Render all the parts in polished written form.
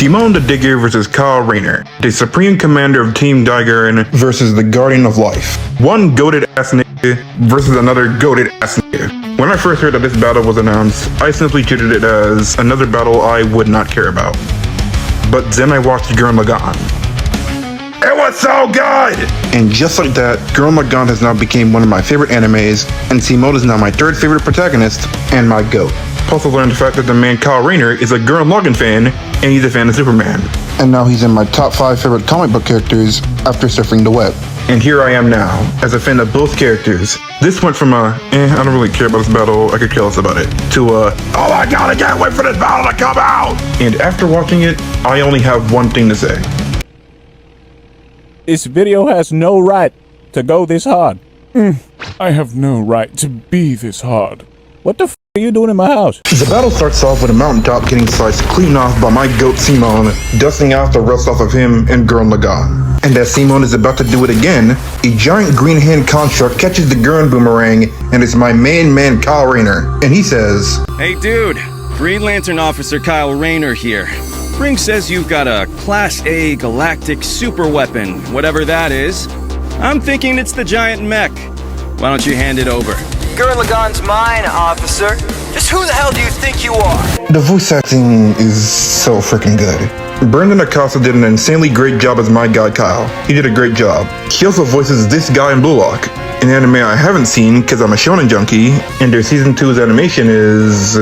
Simone the Digger versus Kyle Rayner, the Supreme Commander of Team DIGGER versus the Guardian of Life. One goated ass nigga versus another goated ass nigga. When I first heard that this battle was announced, I simply treated it as another battle I would not care about. But then I watched Gurren Lagann. It was so good! And just like that, Gurren Lagann has now become one of my favorite animes, and Simone is now my third favorite protagonist, and my GOAT. Plus I learned the fact that the man Kyle Rayner is a Gurren Lagann fan, and he's a fan of Superman. And now he's in my top 5 favorite comic book characters after surfing the web. And here I am now, as a fan of both characters. This went from I don't really care about this battle, I could care less about it, to oh my god, I can't wait for this battle to come out! And after watching it, I only have one thing to say. This video has no right to go this hard. I have no right to be this hard. What the f are you doing in my house? The battle starts off with a mountaintop getting sliced clean off by my GOAT Simone, dusting out the rust off of him and Gurren Lagann. And as Simone is about to do it again, a giant green hand construct catches the Gurren boomerang, and it's my main man Kyle Rayner. And he says, "Hey dude, Green Lantern Officer Kyle Rayner here. Ring says you've got a Class A galactic super weapon, whatever that is. I'm thinking it's the giant mech. Why don't you hand it over?" Gurren Lagann's mine, officer. Just who the hell do you think you are? The voice acting is so freaking good. Brandon Acosta did an insanely great job as my guy Kyle. He did a great job. He also voices this guy in Blue Lock, an anime I haven't seen because I'm a shonen junkie, and their season 2's animation is...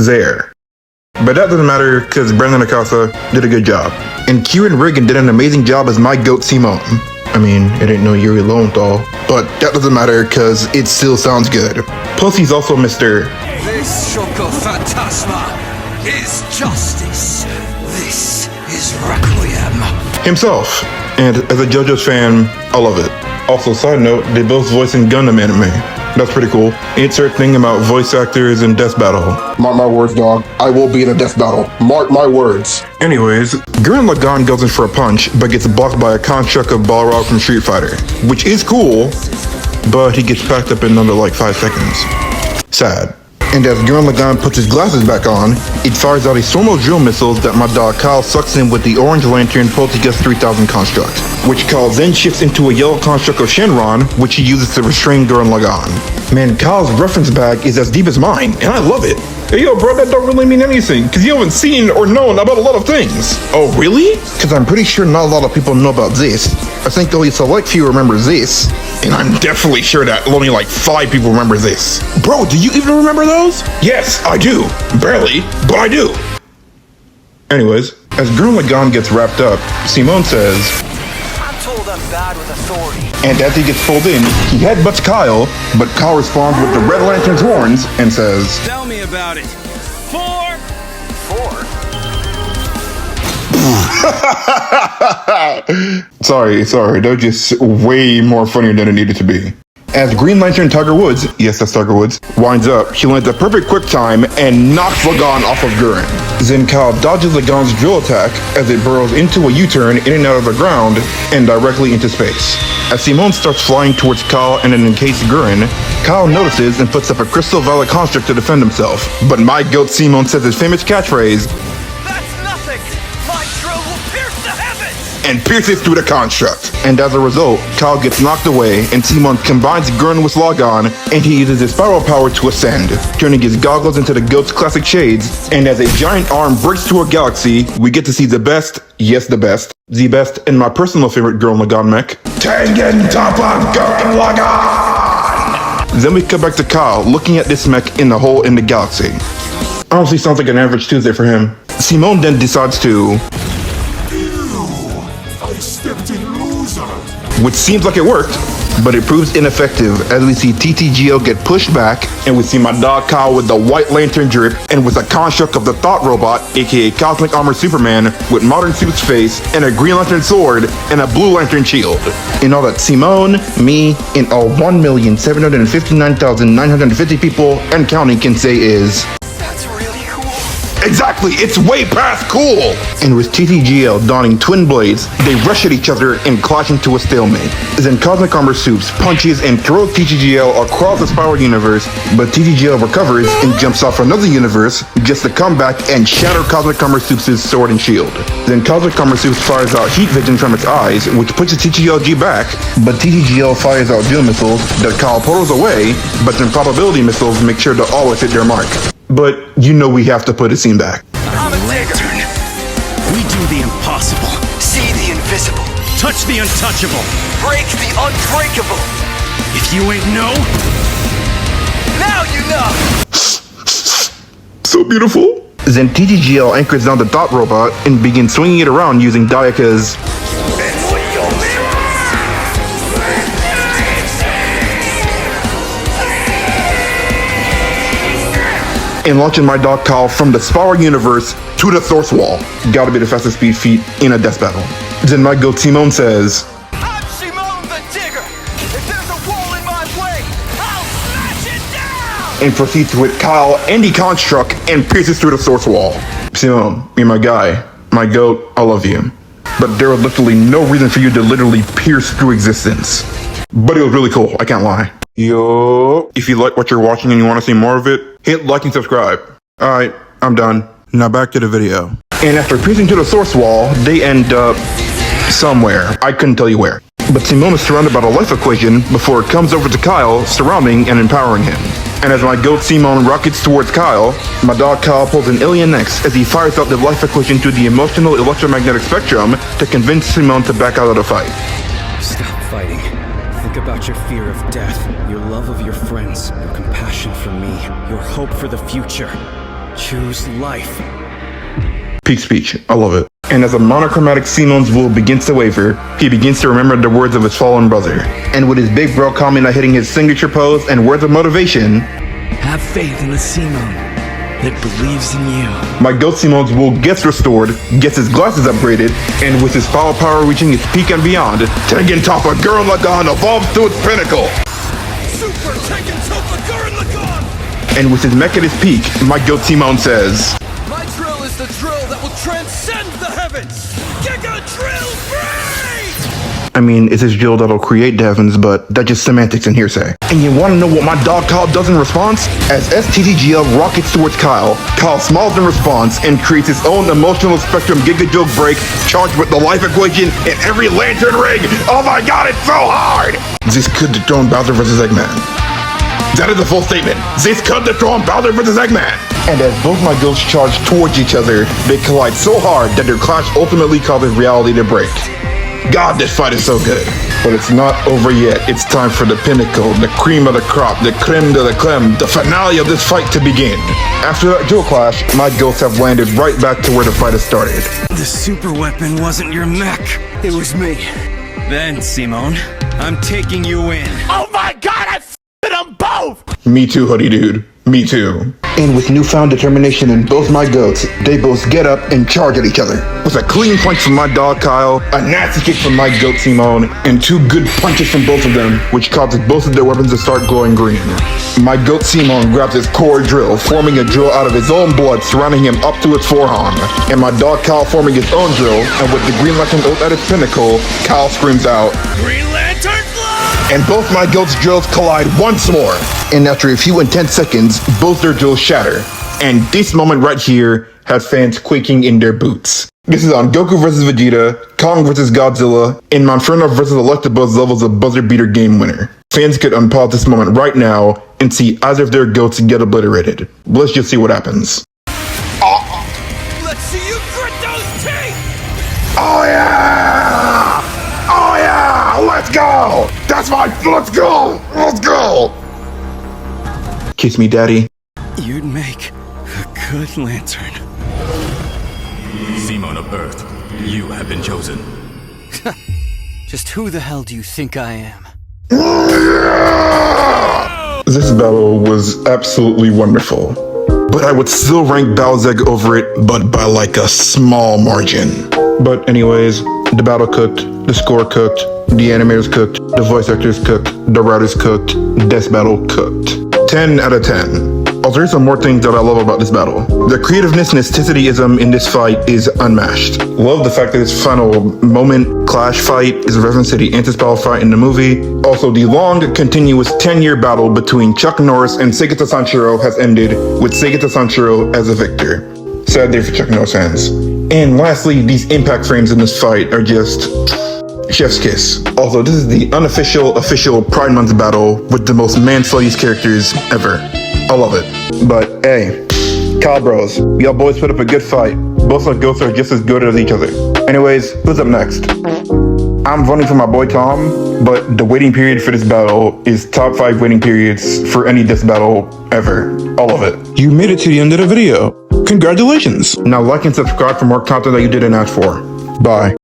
there. But that doesn't matter because Brandon Acosta did a good job. And Kieran Regan did an amazing job as my GOAT Simone. I mean, it ain't no Yuri Lowenthal, but that doesn't matter because it still sounds good. Plus he's also Mr. This Shoko Phantasma is justice. This is Requiem himself. And as a JoJo's fan, I love it. Also, side note, they both voice in Gundam anime. That's pretty cool. Insert thing about voice actors in Death Battle. Mark my words, dog. I will be in a death battle. Mark my words. Anyways, Gurren Lagann goes in for a punch, but gets blocked by a construct of Balrog from Street Fighter. Which is cool, but he gets packed up in under like 5 seconds. Sad. And as Gurren Lagann puts his glasses back on, it fires out a swarm of drill missiles that my dog Kyle sucks in with the Orange Lantern Poltergeist 3000 construct, which Kyle then shifts into a yellow construct of Shenron, which he uses to restrain Gurren Lagann. Man, Kyle's reference bag is as deep as mine, and I love it. Hey yo bro, that don't really mean anything, because you haven't seen or known about a lot of things. Oh really? Because I'm pretty sure not a lot of people know about this. I think only a select few remember this. And I'm definitely sure that only like 5 people remember this. Bro, do you even remember those? Yes, I do. Barely, but I do. Anyways, as Gurren Lagann gets wrapped up, Simone says, I'm told I'm bad with authority. and as he gets pulled in, he headbutts Kyle, but Kyle responds with the Red Lantern's horns and says, "Tell me about it. 4? 4? Sorry, that was just way more funnier than it needed to be. As Green Lantern Tiger Woods, yes that's Tiger Woods, winds up, he lands a perfect quick time and knocks Lagann off of Gurren. Then Kyle dodges Lagann's drill attack as it burrows into a U-turn in and out of the ground and directly into space. As Simone starts flying towards Kyle and an encased Gurren, Kyle notices and puts up a Crystal Violet construct to defend himself. But my goat Simone says his famous catchphrase, That's nothing! My drill will pierce the heavens! and pierces through the construct. And as a result, Kyle gets knocked away, and Simone combines Gurren with Lagann, and he uses his spiral power to ascend, turning his goggles into the GOAT's classic shades, and as a giant arm breaks through a galaxy, we get to see the best, yes the best, and my personal favorite Gurren Lagann mech, Tengen Toppa Gurren Lagann! Then we come back to Kyle, looking at this mech in the hole in the galaxy. Honestly sounds like an average Tuesday for him. Simone then decides to, which seems like it worked, but it proves ineffective as we see TTGO get pushed back, and we see my dog Kyle with the White Lantern drip and with a construct of the Thought Robot, aka Cosmic Armor Superman, with modern suit's face and a Green Lantern sword and a Blue Lantern shield. And all that Simone, me, and all 1,759,950 people and counting can say is, That's really cool. Exactly, it's way past cool! And with TTGL donning twin blades, they rush at each other and clash into a stalemate. Then Cosmic Armor swoops, punches, and throws TTGL across the Spiral universe, but TTGL recovers and jumps off another universe just to come back and shatter Cosmic Armor Soups' sword and shield. Then Cosmic Armor Soups fires out heat vision from its eyes, which pushes TTGLG back, but TTGL fires out Doom missiles that Kyle portals away, but then probability missiles make sure to always hit their mark. But you know we have to put a scene back. I'm a lantern. We do the impossible. See the invisible. Touch the untouchable. Break the unbreakable. If you ain't know, Now you know. So beautiful. Then TTGL anchors down the Dot Robot and begins swinging it around using Dayaka's and launching my dog Kyle from the Spiral universe to the Source Wall. Gotta be the fastest speed feat in a death battle. Then my goat Simone says, I'm Simone the Digger. If there's a wall in my way, I'll smash it down. and proceeds to hit Kyle and the construct and pierces through the Source Wall. Simone, you're my guy. My goat, I love you. But there was literally no reason for you to literally pierce through existence. But it was really cool, I can't lie. Yo. If you like what you're watching and you want to see more of it, hit like and subscribe. Alright, I'm done. Now back to the video. And after piercing to the Source Wall, they end up somewhere. I couldn't tell you where. But Simone is surrounded by the life equation before it comes over to Kyle, surrounding and empowering him. And as my goat Simone rockets towards Kyle, my dog Kyle pulls an alien next as he fires out the life equation to the emotional electromagnetic spectrum to convince Simone to back out of the fight. stop fighting. Think about your fear of death, your love of your friends, your compassion for me, your hope for the future. Choose life. Peak speech, I love it. And as a monochromatic Simone's will begins to waver, he begins to remember the words of his fallen brother. And with his big bro Kamina hitting his signature pose and words of motivation, Have faith in the Simone that believes in you. my goat Simone's will gets restored, gets his glasses upgraded, and with his follow power reaching its peak and beyond, Tengen Toppa Gurren Lagann evolves to its pinnacle. Super Tekken Toppa Gurren Lagann! And with his mech at his peak, my goat Simone says, My drill is the drill that will transcend the heavens! Giga Drill Break! I mean, it's his drill that'll create the heavens, but that's just semantics and hearsay. And you wanna know what my dog Kyle does in response? As STTGL rockets towards Kyle, Kyle smiles in response and creates his own emotional spectrum Giga Joke break charged with the life equation in every lantern ring. Oh my god, it's so hard! This could dethrone Bowser vs. Eggman. That is the full statement. This could dethrone Bowser vs. Eggman. And as both my goats charge towards each other, they collide so hard that their clash ultimately causes reality to break. God, this fight is so good. But it's not over yet. It's time for the pinnacle, the cream of the crop, the creme de la creme, the finale of this fight to begin. After that duel clash, my goats have landed right back to where the fight has started. The super weapon wasn't your mech. It was me. Then, Simone, I'm taking you in. Oh my god, I f***ed them both! Me too, hoodie dude. Me too. And with newfound determination in both my goats, they both get up and charge at each other. With a clean punch from my dog Kyle, a nasty kick from my goat Simone, and two good punches from both of them, which causes both of their weapons to start glowing green. My goat Simone grabs his core drill, forming a drill out of his own blood, surrounding him up to his forearm. And my dog Kyle forming his own drill, and with the Green Lantern oath at its pinnacle, Kyle screams out, Green Lantern fly! and both my goats' drills collide once more. And after a few intense seconds, both their drills shatter. And this moment right here has fans quaking in their boots. This is on Goku vs. Vegeta, Kong vs. Godzilla, and Monferno vs. Electabuzz levels of buzzer beater game winner. Fans could unpause this moment right now and see either of their goats get obliterated. Let's just see what happens. Let's see you grit those teeth! Oh yeah! Oh yeah! Let's go! That's my, let's go! Let's go! Kiss me, daddy. You'd make a good lantern. Simone of Earth, you have been chosen. Just who the hell do you think I am? This battle was absolutely wonderful. But I would still rank BOWSEGG over it, but by like a small margin. But anyways, the battle cooked, the score cooked, the animators cooked, the voice actors cooked, the writers cooked, Death Battle cooked. 10 out of 10. Also, there's some more things that I love about this battle. The creativeness and aestheticism in this fight is unmatched. Love the fact that this final moment clash fight is a reference to the anti-spell fight in the movie. Also, the long, continuous 10-year battle between Chuck Norris and Seigata Sanshiro has ended with Seigata Sanshiro as a victor. Sad day for Chuck Norris fans. And lastly, these impact frames in this fight are just chef's kiss. Also, this is the unofficial, official Pride Month battle with the most man-sluttiest characters ever. I love it. But hey, Kyle Bros, y'all boys put up a good fight. Both our ghosts are just as good as each other. Anyways, who's up next? I'm voting for my boy Tom, but the waiting period for this battle is top 5 waiting periods for any disc battle ever. All of it. You made it to the end of the video. Congratulations. Now like and subscribe for more content that you didn't ask for. Bye.